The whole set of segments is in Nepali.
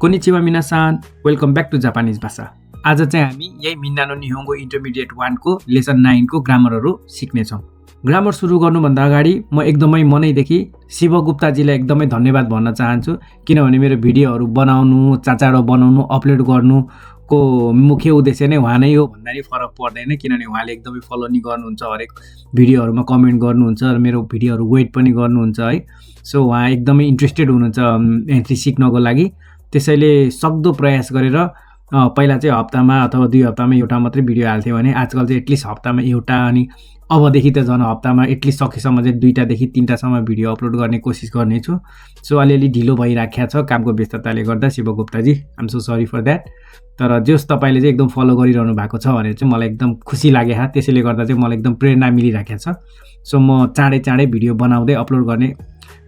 कोनिचिवा मिनासान, वेलकम ब्याक टु जापानिज भाषा। आज चाहिँ हामी यही मिन्नानो निहोंगो इन्टरमिडिएट 1 को लेसन 9 को ग्रामरहरू सिक्नेछौँ। ग्रामर सुरु गर्नुभन्दा अगाडि म एकदमै मनैदेखि शिव गुप्ताजीलाई एकदमै धन्यवाद भन्न चाहन्छु, किनभने मेरो भिडियोहरू बनाउनु, चाँचाडो बनाउनु, अपलोड गर्नुको मुख्य उद्देश्य नै उहाँ नै हो भन्दा नि फरक पर्दैन, किनभने उहाँले एकदमै फलो नि गर्नुहुन्छ, हरेक भिडियोहरूमा कमेन्ट गर्नुहुन्छ र मेरो भिडियोहरू वेट पनि गर्नुहुन्छ है। सो उहाँ एकदमै इन्ट्रेस्टेड हुनुहुन्छ एन्ट्री सिक्नको लागि, त्यसैले सक्दो प्रयास गरेर पहिला चाहिँ हप्तामा अथवा 2 हप्तामा एउटा मात्रै भिडियो हाल्थ्यो भने आजकल चाहिँ एटलिस्ट हप्तामा एउटा, अनि अबदेखि त झन् हप्तामा एटलिस्ट सकेसम्म चाहिँ 2टादेखि 3टासम्म भिडियो अपलोड गर्ने कोसिस गर्नेछु। सो अलिअलि ढिलो भइराखेको छ कामको व्यस्तताले गर्दा Shiv Guptaji, I'm so sorry for that. तर जस तपाईँले चाहिँ एकदम फलो गरिरहनु भएको छ भने चाहिँ मलाई एकदम खुसी लाग्यो, त्यसैले गर्दा चाहिँ मलाई एकदम प्रेरणा मिलिराखेको छ। सो म चाँडै भिडियो बनाउँदै अपलोड गर्ने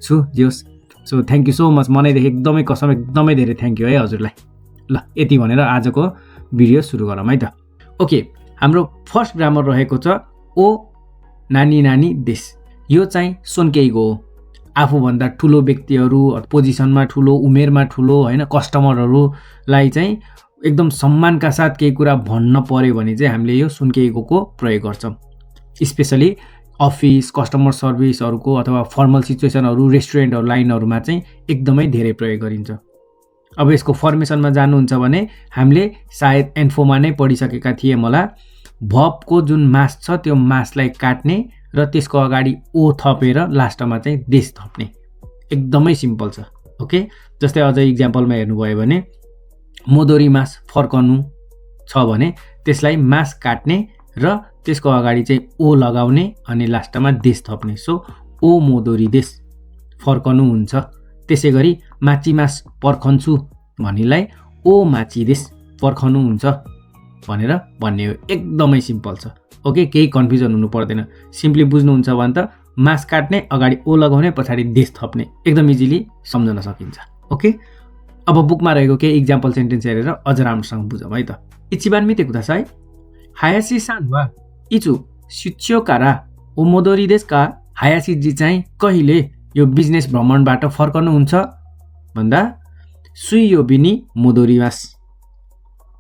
छु जोस्। So thank you so much, मनैदेखि एकदमै कसम एकदमै धेरै थ्याङ्क यू है हजुरलाई। ल यति भनेर आजको भिडियो सुरु गरौँ है त। ओके, हाम्रो फर्स्ट ग्रामर रहेको छ ओ नानी नानी देश। यो चाहिँ सोन्केइगो हो। आफूभन्दा ठुलो व्यक्तिहरू, पोजिसनमा ठुलो, उमेरमा ठुलो होइन, कस्टमरहरूलाई चाहिँ एकदम सम्मानका साथ केही कुरा भन्न पर्यो भने चाहिँ हामीले यो सोन्केइगोको प्रयोग गर्छौँ। स्पेसली अफिस, कस्टमर सर्भिसहरूको अथवा फर्मल सिचुएसनहरू, रेस्टुरेन्टहरू, लाइनहरूमा चाहिँ एकदमै धेरै प्रयोग गरिन्छ। अब यसको फर्मेसनमा जानुहुन्छ भने हामीले सायद एन्फोमा नै पढिसकेका थिए मलाई। भबको जुन मास छ त्यो मासलाई काट्ने र त्यसको अगाडि ओ थपेर लास्टमा चाहिँ देश थप्ने, एकदमै सिम्पल छ। ओके, जस्तै अझ इक्जाम्पलमा हेर्नुभयो भने मोदोरी मास फर्कनु छ भने त्यसलाई मास काट्ने र त्यसको अगाडि चाहिँ ओ लगाउने अनि लास्टमा देश थप्ने। सो ओ मोदोरी देश फर्कनु हुन्छ। त्यसै गरी माची मास पर्खन्छु भन्नेलाई ओ माची देश पर्खनु हुन्छ भनेर भन्ने हो। एकदमै सिम्पल छ। ओके, केही कन्फ्युजन हुनु पर्दैन। सिम्पली बुझ्नुहुन्छ भने त मास काट्ने, अगाडि ओ लगाउने, पछाडि देश थप्ने, एकदम इजिली सम्झन सकिन्छ। ओके, अब बुकमा रहेको केही इक्जाम्पल सेन्टेन्स हेरेर अझ राम्रोसँग बुझौँ है त। इचिबान मिते कुदासाई, हायासी सान वा इचु शिच्योकारा ओमोदोरी देशका। हायासीजी चाहिँ कहिले यो बिजनेस भ्रमणबाट फर्कनुहुन्छ भन्दा सुइयोबिनी मोदोरीमास,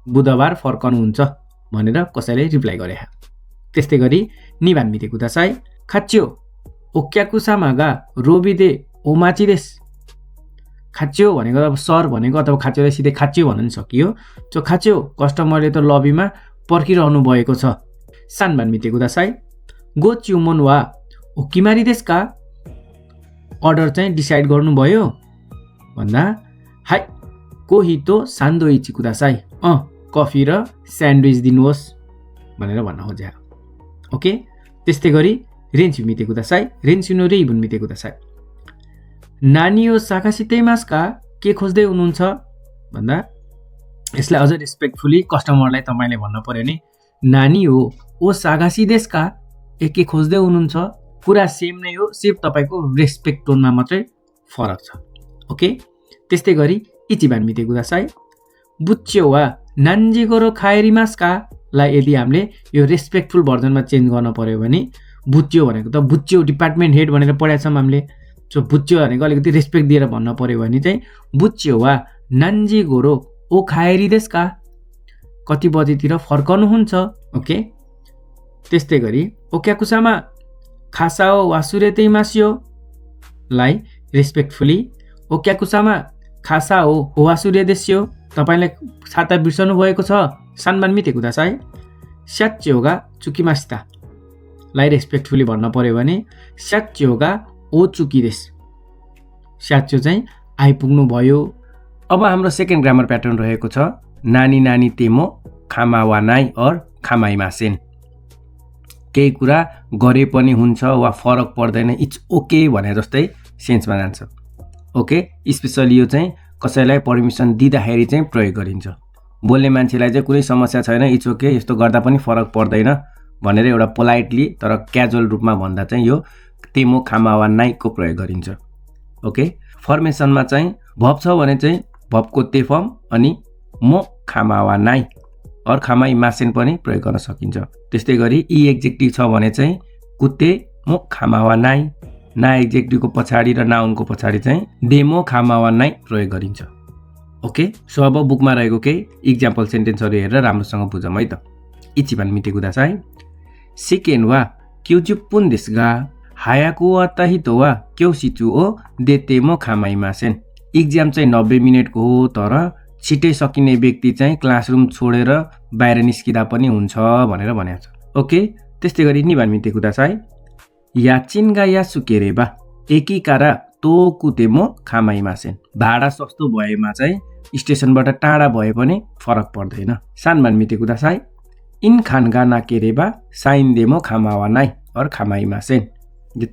बुधबार फर्कनुहुन्छ भनेर कसैले रिप्लाई गरे। त्यस्तै गरी निबान मिते कुदासाई, खाच्यो ओक्याकुसामागा रोबिदे ओमाची देश। खाच्यो भनेको अब सर भनेको अथवा खाच्योलाई सिधै खाच्यो भन्न नि सकियो। सो खाच्यो कस्टमरले त लबीमा पर्खिरहनु भएको छ। सानबान मिते कुदासाई, गो च्युमोन वा ओकिमारी देशका। अर्डर चाहिँ डिसाइड गर्नुभयो भन्दा हाई कोहितो सान्दोइची कुदासाई, कफी र स्यान्डविच दिनुहोस् भनेर भन्न खोजे। ओके, त्यस्तै गरी रेन्स्यु मिते कुदासाई, रेन्स्यु नो रेइबुन मिते कुदासाई। नानी हो साकासितै मासका, के खोज्दै हुनुहुन्छ भन्दा यसलाई अझ रेस्पेक्टफुली कस्टमरलाई तपाईँले भन्नु पर्यो नि, नानी हो ओ सागासी देशका, के खोज्दै हुनुहुन्छ। कुरा सेम नै हो, सिर्फ तपाईँको रेस्पेक्ट टोनमा मात्रै फरक छ। ओके, त्यस्तै गरी इचिबान मिते कुदासाई, बुच्च्यो वा नान्जिगोरो खाएरिमासका लाई यदि हामीले यो रेस्पेक्टफुल भर्जनमा चेन्ज गर्न पर्यो भने बुच्च्यो भनेको त बुच्च्यो डिपार्टमेन्ट हेड भनेर पढाएको छौँ हामीले। सो बुच्च्यो भनेको अलिकति रेस्पेक्ट दिएर भन्न पर्यो भने चाहिँ बुच्च्यो वा नान्जिगोरो ओ खाएरी देशका, कति बजेतिर फर्कनुहुन्छ। ओके, त्यस्तै गरी ओक्याकुसामा खासाओ वासुरेतै मासियो लाई रेस्पेक्टफुली ओक्याकुसामा खासाओ वासुरे देश्यो, तपाईँलाई छाता बिर्सनु भएको छ। सानबान मिते कुदासाई, स्याच्योगा चुकिमास्ता लाई रेस्पेक्टफुली भन्न पर्यो भने स्याच्योगा ओ चुकी देश, स्याच्यो चाहिँ आइपुग्नु भयो। अब हाम्रो सेकेन्ड ग्रामर प्याटर्न रहेको छ नानी नानी तेमो खामावा नाई और खामाइमासेन। केही कुरा गरे पनि हुन्छ वा फरक पर्दैन, इट्स ओके भने जस्तै सेन्समा जान्छ। ओके, स्पेसली यो चाहिँ कसैलाई पर्मिसन दिँदाखेरि चाहिँ प्रयोग गरिन्छ। बोल्ने मान्छेलाई चाहिँ कुनै समस्या छैन, इट्स ओके, यस्तो गर्दा पनि फरक पर्दैन भनेर एउटा पोलाइटली तर क्याजुअल रूपमा भन्दा चाहिँ यो तेमो खामावा नाइको प्रयोग गरिन्छ। ओके, फर्मेसनमा चाहिँ भब छ भने चाहिँ भबको ते फर्म अनि मो खामावा नाइ और खामाई मासेन पनि प्रयोग गर्न सकिन्छ। त्यस्तै गरी ई एक्जेक्टिभ छ भने चाहिँ कुते मो खामावा नाइ, ना एक्जेक्टिभको पछाडि र नाउनको पछाडि चाहिँ डेमो खामावा नाइ प्रयोग गरिन्छ। ओके, सो अब बुकमा रहेको केही इक्जाम्पल सेन्टेन्सहरू हेरेर राम्रोसँग बुझौँ है त। इचिबान मिते कुदासाई सिकेन वा क्युजुपुन देसगा हायाको वा तहितो वा क्यौसिचु ओ देतेमो खामाइमासेन। इक्जाम चाहिँ 90 मिनेटको हो, तर छिटै सकिने व्यक्ति चाहिँ क्लासरुम छोडेर बाहिर निस्किँदा पनि हुन्छ भनेर भनेको छ। ओके, त्यस्तै गरी निबान मिते कुदासाई याचिनगा यासुकेरेबा एकिकारा तोकुतेमो खामाइमासेन। भाडा सस्तो भएमा चाहिँ स्टेसनबाट टाढा भए पनि फरक पर्दैन। सानबान मिते कुदासाई इन खानगा नाकेरेबा साइन देमो खामावा नाइ और खामाइमासेन।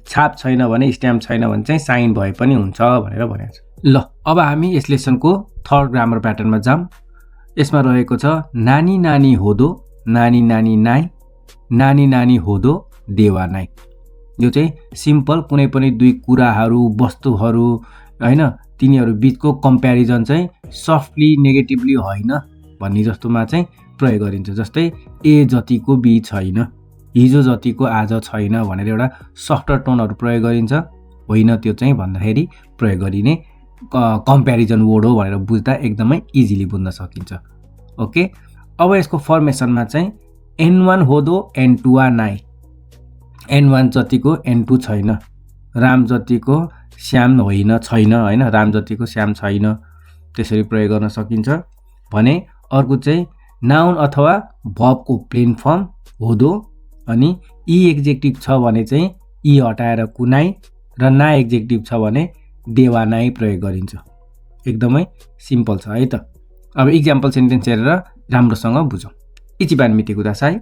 छाप छैन भने, स्ट्याम्प छैन भने चाहिँ साइन भए पनि हुन्छ भनेर भनेको छ। ल, अब हामी यस लेसनको थर्ड ग्रामर प्याटर्नमा जाऊँ। यसमा रहेको छ नानी नानी होदो नानी नानी नाइ नानी नानी होदो देवा नाइ। यो चाहिँ सिम्पल कुनै पनि दुई कुराहरू वस्तुहरू हैन तिनीहरू बीचको कम्प्यारिजन चाहिँ सफ्टली नेगेटिभली होइन भन्ने जस्तोमा चाहिँ प्रयोग गरिन्छ। जस्तै ए जतिको बी छैन, हिजो जतिको आज छैन भनेर एउटा सफ्टर टोनहरू प्रयोग गरिन्छ। होइन त्यो चाहिँ भन्दाखेरि प्रयोग गरिने कम्प्यारिजन वर्ड हो भनेर बुझ्दा एकदमै इजिली बुझ्न सकिन्छ। ओके, अब यसको फर्मेसनमा चाहिँ N1 होदो N2 वा नाइ। N1 जतिको N2 छैन, राम जतिको श्याम होइन छैन हैन, राम जतिको श्याम छैन, त्यसरी प्रयोग गर्न सकिन्छ भने। अर्को चाहिँ नाउन अथवा भर्बको प्लेन फर्म होदो अनि ई एक्जेक्टिभ छ भने चाहिँ ई हटाएर कुनाइ र ना एक्जेक्टिभ छ भने देवा नाइ प्रयोग गरिन्छ। एकदमै सिम्पल छ है त। अब इक्जाम्पल सेन्टेन्स हेरेर राम्रोसँग बुझौँ। इचिबान मिते कुदासाई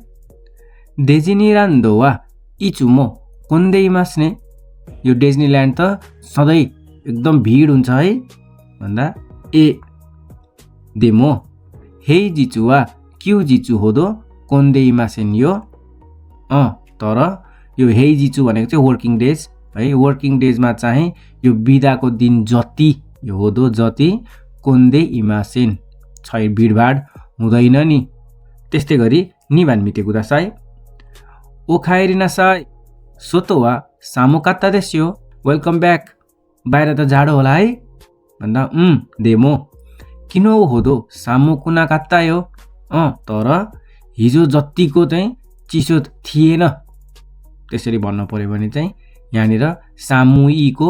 डेजिनीरान्दो वा इचुमो कोन्देइमास्ने। यो डिज्नील्यान्ड त सधैँ एकदम भिड हुन्छ है भन्दा ए देमो हेइ जिचु वा क्यु जिचु होदो कोन्देइमासेन। यो तर यो हेइ जिचु भनेको चाहिँ वर्किङ डेज है। वर्किङ डेजमा चाहिँ यो बिदाको दिन जति यो होदो जति कोन्देइमासेन छै भिडभाड हुँदैन नि। त्यस्तै गरी निबान मिते कुदासाई ओखाइरिनासाई सोतो वा सामुकात्ता देस्यो। वेलकम ब्याक, बाहिर त जाडो होला है भन्दा देमो किन होदो सामु कुना कात्ता यो। तर हिजो जतिको चाहिँ चिसो थिएन, त्यसरी भन्नु पर्यो भने चाहिँ यहाँनिर सामुईको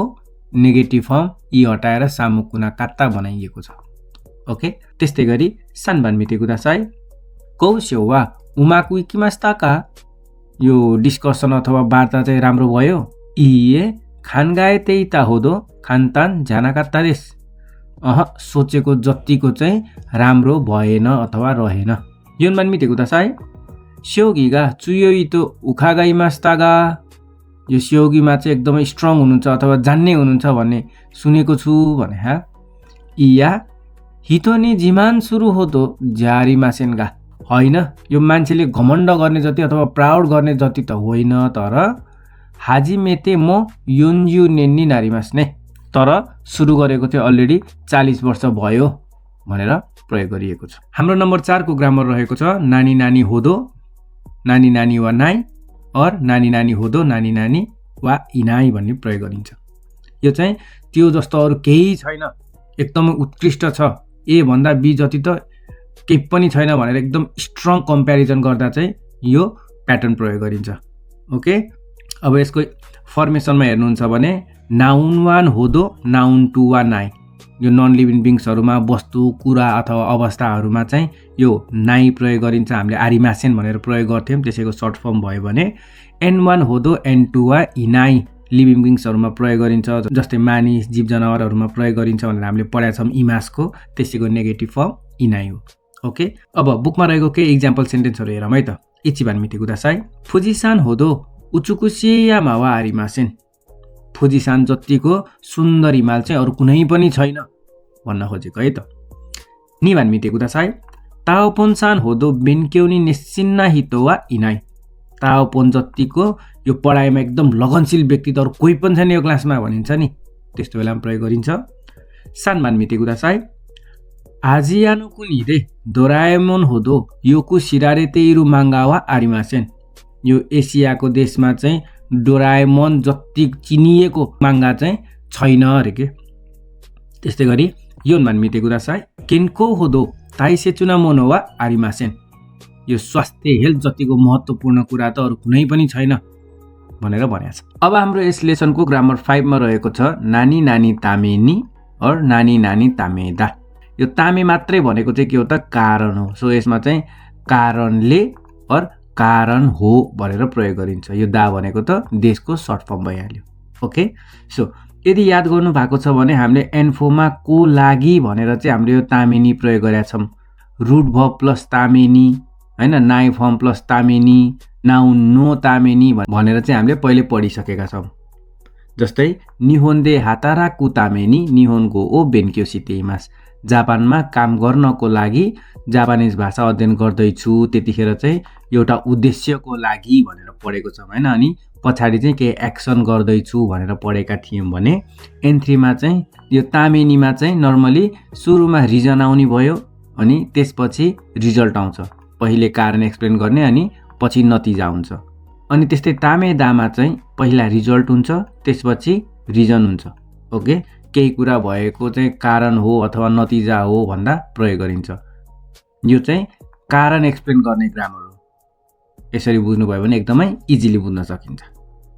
नेगेटिभ फर्म ई हटाएर सामु कुना कात्ता बनाइएको छ। ओके, त्यस्तै गरी सानबान मिते कुदासाई कौस्यो वा उमाकु इकिमास्ताका। यो डिस्कसन अथवा वार्ता चाहिँ राम्रो भयो। इए खानगाए तेइता होदो खानतान जानाकात्ता देश। सोचेको जतिको चाहिँ राम्रो भएन अथवा रहेन। योनमान मिते कुदासाई स्योगीगा चुयोइतो उखागाइमास्तागा। यो स्योगीमा चाहिँ एकदमै स्ट्रङ हुनुहुन्छ अथवा जान्ने हुनुहुन्छ भन्ने सुनेको छु भने। इया हितोनी जिमान सुरु होदो जारीमासेनगा। होइन, यो मान्छेले घमण्ड गर्ने जति अथवा प्राउड गर्ने जति त होइन, तर हाजी मेते म योन्जु नेन्नी नारीमास्ने। तर सुरु गरेको थियो अलरेडी 40 वर्ष भयो भनेर प्रयोग गरिएको छ। हाम्रो नम्बर 4 को ग्रामर रहेको छ नानी नानी होदो नानी नानी वा नाइ और नानी नानी होदो नानी नानी वा इनाइ भन्ने प्रयोग गरिन्छ। यो चाहिँ त्यो जस्तो अरू केही छैन, एकदमै उत्कृष्ट छ, ए भन्दा बी जति त केही पनि छैन भनेर एकदम स्ट्रङ कम्प्यारिजन गर्दा चाहिँ यो प्याटर्न प्रयोग गरिन्छ। ओके, अब यसको फर्मेसनमा हेर्नुहुन्छ भने नाउन 1 होदो नाउन 2 वा नाइ। यो नन लिभिङ बिङ्सहरूमा वस्तु कुरा अथवा अवस्थाहरूमा चाहिँ यो नाइ प्रयोग गरिन्छ। हामीले आरिमासेन भनेर प्रयोग गर्थ्यौँ, त्यसैको सर्ट फर्म भयो भने N1 होदो N2 वा इनाइ लिभिङ बिङ्सहरूमा प्रयोग गरिन्छ। जस्तै मानिस जीव जनावरहरूमा प्रयोग गरिन्छ भनेर हामीले पढाएको छौँ इमासको, त्यसैको नेगेटिभ फर्म इनाइ हो। ओके, अब बुकमा रहेको केही इक्जाम्पल सेन्टेन्सहरू हेरौँ है त। इचिबान मिते कुदासाई फुजिसान होदो उचुकुसियामा वा आरिमासेन। फुजिसान जतिको सुन्दर हिमाल चाहिँ अरू कुनै पनि छैन भन्न खोजेको है त। निबान मिते कुदासाई ताओपोन्सान होदो बेन्क्यौनी नेसिन्ना हितो वा इनाइ। ताओपोन जतिको यो पढाइमा एकदम लगनशील व्यक्ति त अरू कोही पनि छैन यो क्लासमा भनिन्छ नि, त्यस्तो बेलामा प्रयोग गरिन्छ। सानबान मिते कुदासाई आजियानो कुनी रे डोराएमोन होदो योकु सिरारे तेइरु माङ्गा वा आरिमासेन। यो एसियाको देशमा चाहिँ डोराएमोन जति चिनिएको माङ्गा चाहिँ छैन अरे के। त्यस्तै गरी योनमान मिते कुदासाई केनको होदो ताइसेचुना मोनो वा आरिमासेन। यो स्वास्थ्य हेल्थ जतिको महत्त्वपूर्ण कुरा त अरू कुनै पनि छैन भनेर भनेको छ। अब हाम्रो यस लेसनको ग्रामर 5 मा रहेको छ नानी नानी तामेनी और नानी नानी तामेदा। यो तामे मात्रै भनेको चाहिँ के हो त कारण हो। सो यसमा चाहिँ कारणले और कारण हो भनेर प्रयोग गरिन्छ। यो दा भनेको त देशको सर्ट फर्म भइहाल्यो। ओके, सो यदि याद गर्नु भएको छ भने हामीले एन्फोमा को लागि भनेर चाहिँ हामीले यो तामेनी प्रयोग गरेका छौँ। रुट भर्ब प्लस तामेनी हैन, नाइ फर्म प्लस तामेनी, नाउन नो तामेनी भनेर चाहिँ हामीले पहिले पढिसकेका छौँ। जस्तै निहोन्दे हाताराकु तामेनी निहोन्गो ओ बेन्क्यो सितेइमास। जापानमा काम गर्नको लागि जापानिज भाषा अध्ययन गर्दैछु, त्यतिखेर चाहिँ एउटा उद्देश्यको लागि भनेर पढेको छौँ हैन। अनि पछाडि चाहिँ केही एक्सन गर्दैछु भनेर पढेका थियौँ भने N3 मा चाहिँ यो तामेनीमा चाहिँ नर्मली सुरुमा रिजन आउने भयो अनि त्यसपछि रिजल्ट आउँछ। पहिले कारण एक्सप्लेन गर्ने अनि पछि नतिजा हुन्छ। अनि त्यस्तै तामेदामा चाहिँ पहिला रिजल्ट हुन्छ त्यसपछि रिजन हुन्छ। ओके, केही कुरा भएको चाहिँ कारण हो अथवा नतिजा हो भन्दा प्रयोग गरिन्छ। यो चाहिँ कारण एक्सप्लेन गर्ने ग्रामर हो। यसरी बुझ्नुभयो भने एकदमै इजिली बुझ्न सकिन्छ।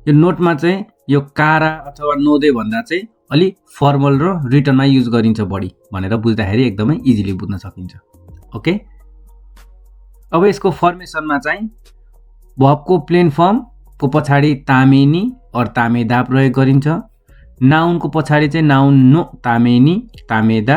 यो नोटमा चाहिँ यो कारा अथवा नोदे भन्दा चाहिँ अलि फर्मल र रिटनमा युज गरिन्छ बढी भनेर बुझ्दाखेरि एकदमै इजिली बुझ्न सकिन्छ। ओके, अब यसको फर्मेसनमा चाहिँ भर्बको प्लेन फर्मको पछाडि तामेनी और तामेदा प्रयोग गरिन्छ। नाउनको पछाडि चाहिँ नाउन नो तामेनी तामेदा,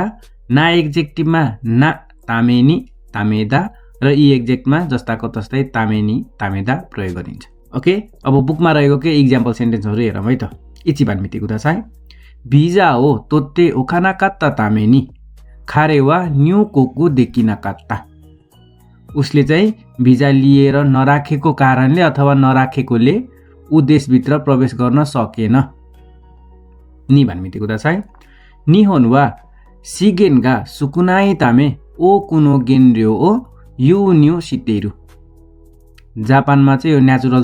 ना एक्जेक्टिभमा ना तामेनी तामेदा र ई एक्जेक्टमा जस्ताको तस्तै तामेनी तामेदा प्रयोग गरिन्छ। ओके, अब बुकमा रहेको के इक्जाम्पल सेन्टेन्सहरू हेरौँ है त। इचिबान मिति कुदासाई भिजा हो तोते ओखाना कात्ता तामेनी खारे वा न्यू कोकु देखिना कात्ता। उसले चाहिँ भिजा लिएर नराखेको कारणले अथवा नराखेकोले ऊ देशभित्र प्रवेश गर्न सकेन। नि भन्मिति कुदासाई निहोन वा सिगेनगा सुकुनाई तामे ओ कुनो गेन्र्यो ओ यु न्यू सितेरु। जापानमा चाहिँ यो नेचुरल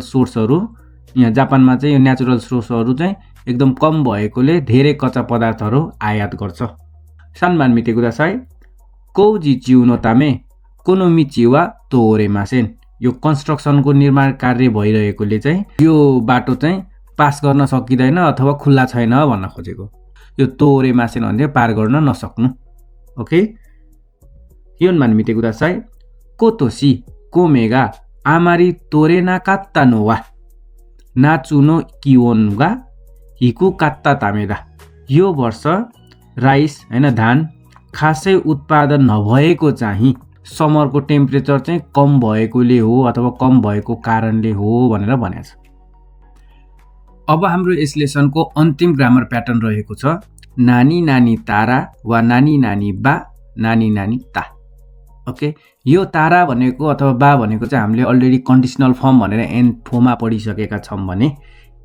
सोर्सहरू चाहिँ एकदम कम भएकोले धेरै कच्चा पदार्थहरू आयात गर्छ। सानमान मिति कुदासाई कौजी चिउनो तामे कोनो मिचिवा तोरेमासेन। यो कन्स्ट्रक्सनको निर्माण कार्य भइरहेकोले चाहिँ यो बाटो चाहिँ पास गर्न सकिँदैन अथवा खुल्ला छैन भन्न खोजेको। यो तोरेमासेन भन्दै पार गर्न नसक्नु। ओके, योनमान मिते कुदासाई कोतोसी कोमेगा आमारी तोरेना कात्ता नोवा नाचुनो किओनगा हिकु कात्ता तामेदा। यो वर्ष राइस हैन धान खासै उत्पादन नभएको चाहिँ समरको टेम्परेचर चाहिँ कम भएकोले हो अथवा कम भएको कारणले हो भनेर भनेको छ। अब हाम्रो यस लेसनको अन्तिम ग्रामर प्याटर्न रहेको छ नानी नानी तारा वा नानी नानी बा नानी नानी ता। ओके, यो तारा भनेको अथवा बा भनेको चाहिँ हामीले अलरेडी कन्डिसनल फर्म भनेर एन्फोमा पढिसकेका छौँ भने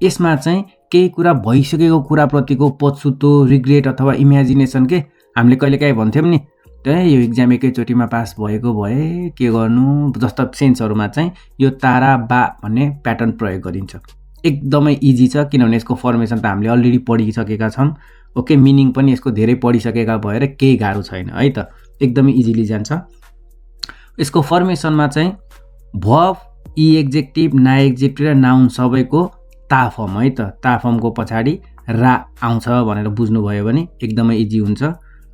यसमा चाहिँ केही कुरा भइसकेको कुराप्रतिको पछुतो रिग्रेट अथवा इमेजिनेसन के हामीले कहिलेकाहीँ भन्थ्यौँ नि यो एक्जाम एकैचोटिमा पास भएको भए के गर्नु जस्ता सेन्सहरूमा चाहिँ यो तारा बा भन्ने प्याटर्न प्रयोग गरिन्छ। एकदमै इजी छ किनभने यसको फर्मेसन त हामीले अलरेडी पढिसकेका छौँ। ओके, मिनिङ पनि यसको धेरै पढिसकेका भएर केही गाह्रो छैन है त, एकदमै इजिली जान्छ। यसको फर्मेसनमा चाहिँ भर्ब ई एक्जेक्टिभ ना एक्जेक्टिभ र नाउन सबैको ता फर्म है त, ता फर्मको पछाडि रा आउँछ भनेर बुझ्नुभयो भने एकदमै इजी हुन्छ।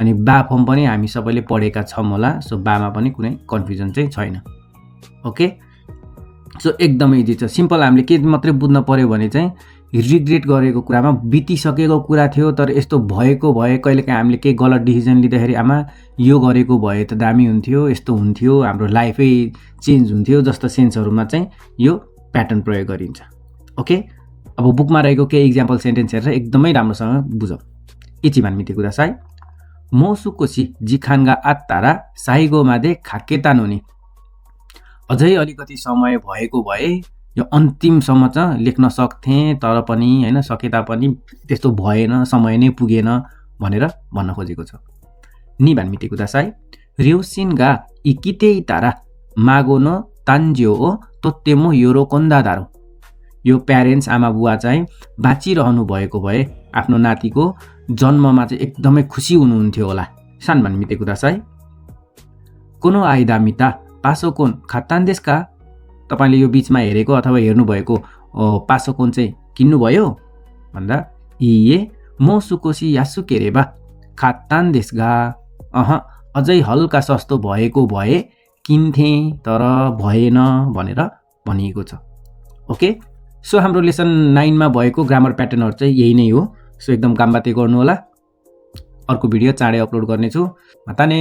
अनि बा फर्म पनि हामी सबैले पढेका छौँ होला, सो बामा पनि कुनै कन्फ्युजन चाहिँ छैन। ओके, सो एकदमै इजी छ। सिम्पल हामीले के मात्रै बुझ्न पर्यो भने चाहिँ रिग्रेट गरेको कुरामा बितिसकेको कुरा थियो तर यस्तो भएको भए कहिलेकाहीँ हामीले केही गलत डिसिजन लिँदाखेरि आमा यो गरेको भए त दामी हुन्थ्यो, यस्तो हुन्थ्यो, हाम्रो लाइफै चेन्ज हुन्थ्यो जस्तो सेन्सहरूमा चाहिँ यो प्याटर्न प्रयोग गरिन्छ। ओके, अब बुकमा रहेको केही इक्जाम्पल सेन्टेन्स हेरेर एकदमै राम्रोसँग बुझौँ। इचिबान मिति कुदासाई मोसुकोसी जिखानगा आत्तारा साइगो मादे खाकेता नोनी। अझै अलिकति समय भएको भए यो अन्तिमसम्म चाहिँ लेख्न सक्थेँ तर पनि हैन सके तापनि त्यस्तो भएन, समय नै पुगेन भनेर भन्न खोजेको छ। नि भन्मिते कुदासाई रिउसिनगा इकिते तारा मागोनो तान्जियो ओ तोत्तेमो योरोकोन्दा दारो। यो प्यारेन्ट्स आमा बुवा चाहिँ बाँचिरहनु भएको भए आफ्नो नातिको जन्ममा चाहिँ एकदमै खुसी हुनुहुन्थ्यो होला। सान भन्मिते कुदासाई कोनो आइदा मिता पासोकोन खात्तान देश का? तपाईँले यो बिचमा हेरेको अथवा हेर्नुभएको पासोकोन चाहिँ किन्नुभयो भन्दा इए मो सुकोसी यासुके रे बा खात्तान देश गा। अझै हल्का सस्तो भएको भए किन्थे तर भएन भनेर भनिएको छ। ओके, सो हाम्रो लेसन 9 मा भएको ग्रामर प्याटर्नहरु चाहिँ यही नै हो। सो एकदम काम बाते गर्नु होला। अर्को भिडियो चाँडै अपलोड गर्नेछु। माताने।